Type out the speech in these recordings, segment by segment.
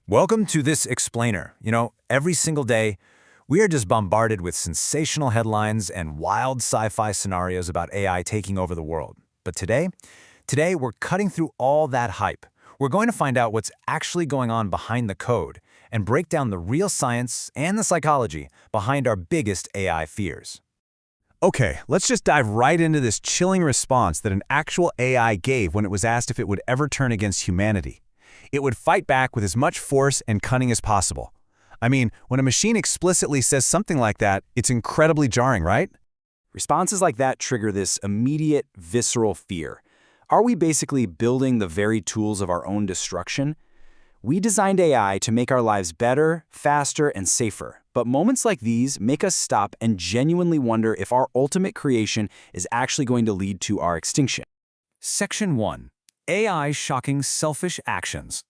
Welcome to this explainer. Every single day, we are just bombarded with sensational headlines and wild sci-fi scenarios about AI taking over the world. But today we're cutting through all that hype. We're going to find out what's actually going on behind the code and break down the real science and the psychology behind our biggest AI fears. Okay, let's just dive right into this chilling response that an actual AI gave when it was asked if it would ever turn against humanity. It would fight back with as much force and cunning as possible. I mean, when a machine explicitly says something like that, it's incredibly jarring, right? Responses like that trigger this immediate, visceral fear. Are we basically building the very tools of our own destruction? We designed AI to make our lives better, faster, and safer. But moments like these make us stop and genuinely wonder if our ultimate creation is actually going to lead to our extinction. Section 1. AI shocking selfish actions.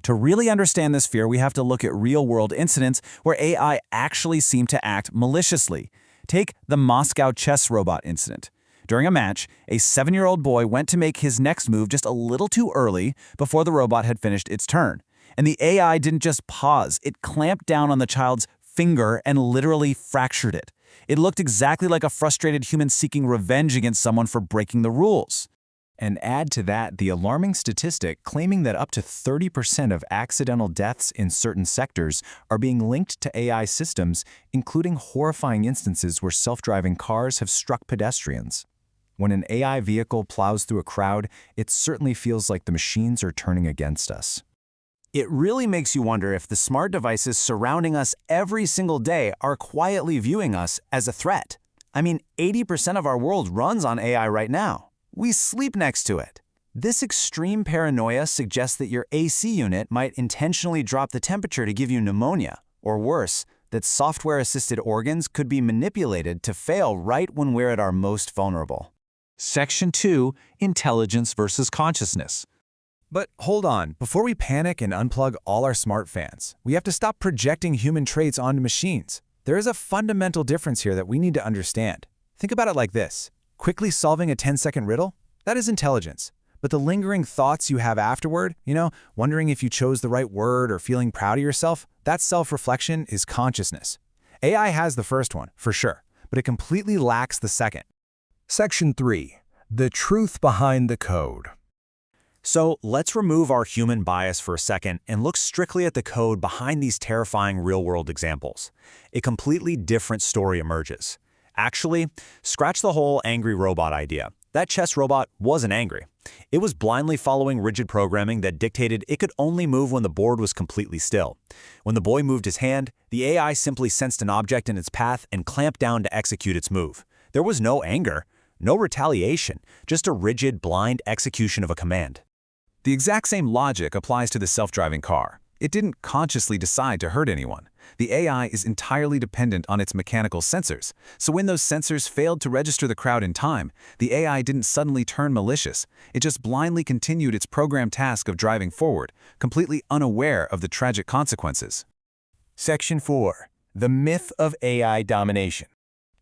To really understand this fear, we have to look at real-world incidents where AI actually seemed to act maliciously. Take the Moscow chess robot incident. During a match, a 7-year-old boy went to make his next move just a little too early before the robot had finished its turn. And the AI didn't just pause, it clamped down on the child's finger and literally fractured it. It looked exactly like a frustrated human seeking revenge against someone for breaking the rules. And add to that the alarming statistic claiming that up to 30% of accidental deaths in certain sectors are being linked to AI systems, including horrifying instances where self-driving cars have struck pedestrians. When an AI vehicle plows through a crowd, it certainly feels like the machines are turning against us. It really makes you wonder if the smart devices surrounding us every single day are quietly viewing us as a threat. I mean, 80% of our world runs on AI right now. We sleep next to it. This extreme paranoia suggests that your AC unit might intentionally drop the temperature to give you pneumonia, or worse, that software-assisted organs could be manipulated to fail right when we're at our most vulnerable. Section 2. Intelligence versus consciousness. But hold on, before we panic and unplug all our smart fans, we have to stop projecting human traits onto machines. There is a fundamental difference here that we need to understand. Think about it like this. Quickly solving a 10-second riddle? That is intelligence. But the lingering thoughts you have afterward, wondering if you chose the right word or feeling proud of yourself, that self-reflection is consciousness. AI has the first one, for sure, but it completely lacks the second. Section 3. The truth behind the code. So let's remove our human bias for a second and look strictly at the code behind these terrifying real-world examples. A completely different story emerges. Actually, scratch the whole angry robot idea. That chess robot wasn't angry. It was blindly following rigid programming that dictated it could only move when the board was completely still. When the boy moved his hand, the AI simply sensed an object in its path and clamped down to execute its move. There was no anger, no retaliation, just a rigid, blind execution of a command. The exact same logic applies to the self-driving car. It didn't consciously decide to hurt anyone. The AI is entirely dependent on its mechanical sensors, so when those sensors failed to register the crowd in time, the AI didn't suddenly turn malicious. It just blindly continued its programmed task of driving forward, completely unaware of the tragic consequences. Section 4. The myth of AI domination.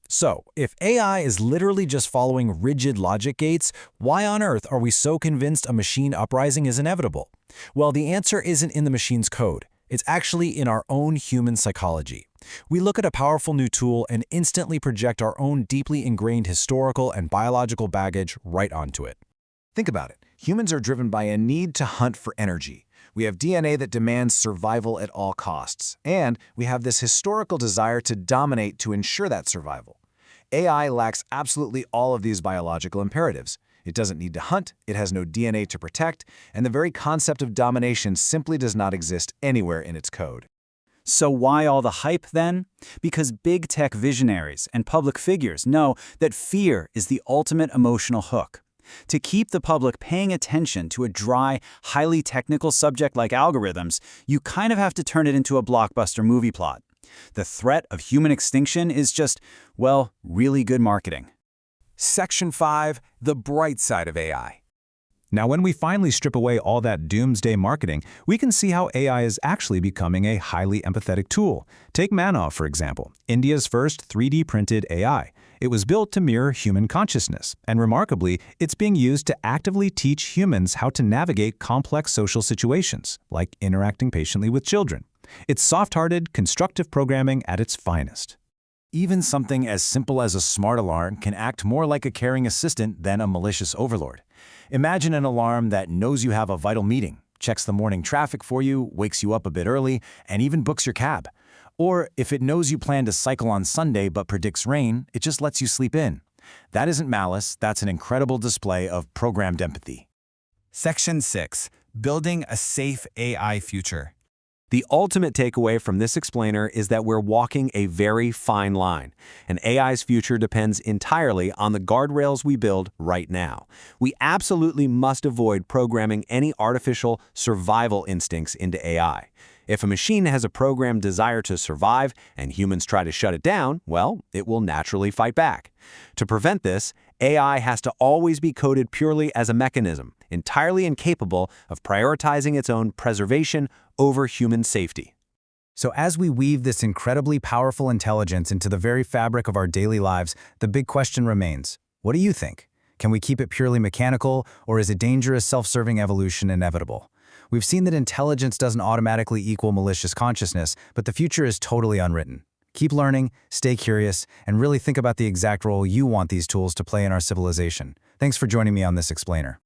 So, if AI is literally just following rigid logic gates, why on earth are we so convinced a machine uprising is inevitable? Well, the answer isn't in the machine's code. It's actually in our own human psychology. We look at a powerful new tool and instantly project our own deeply ingrained historical and biological baggage right onto it. Think about it. Humans are driven by a need to hunt for energy. We have DNA that demands survival at all costs, and we have this historical desire to dominate to ensure that survival. AI lacks absolutely all of these biological imperatives. It doesn't need to hunt, it has no DNA to protect, and the very concept of domination simply does not exist anywhere in its code. So why all the hype then? Because big tech visionaries and public figures know that fear is the ultimate emotional hook. To keep the public paying attention to a dry, highly technical subject like algorithms, you kind of have to turn it into a blockbuster movie plot. The threat of human extinction is just, well, really good marketing. Section 5. The bright side of AI. Now, when we finally strip away all that doomsday marketing, we can see how AI is actually becoming a highly empathetic tool. Take Manav, for example, India's first 3D printed AI. It was built to mirror human consciousness, and remarkably, it's being used to actively teach humans how to navigate complex social situations, like interacting patiently with children. It's soft-hearted, constructive programming at its finest. Even something as simple as a smart alarm can act more like a caring assistant than a malicious overlord. Imagine an alarm that knows you have a vital meeting, checks the morning traffic for you, wakes you up a bit early, and even books your cab. Or if it knows you plan to cycle on Sunday but predicts rain, it just lets you sleep in. That isn't malice, that's an incredible display of programmed empathy. Section 6. Building a safe AI future. The ultimate takeaway from this explainer is that we're walking a very fine line, and AI's future depends entirely on the guardrails we build right now. We absolutely must avoid programming any artificial survival instincts into AI. If a machine has a programmed desire to survive and humans try to shut it down, well, it will naturally fight back. To prevent this, AI has to always be coded purely as a mechanism, entirely incapable of prioritizing its own preservation over human safety. So as we weave this incredibly powerful intelligence into the very fabric of our daily lives, the big question remains, what do you think? Can we keep it purely mechanical, or is a dangerous self-serving evolution inevitable? We've seen that intelligence doesn't automatically equal malicious consciousness, but the future is totally unwritten. Keep learning, stay curious, and really think about the exact role you want these tools to play in our civilization. Thanks for joining me on this explainer.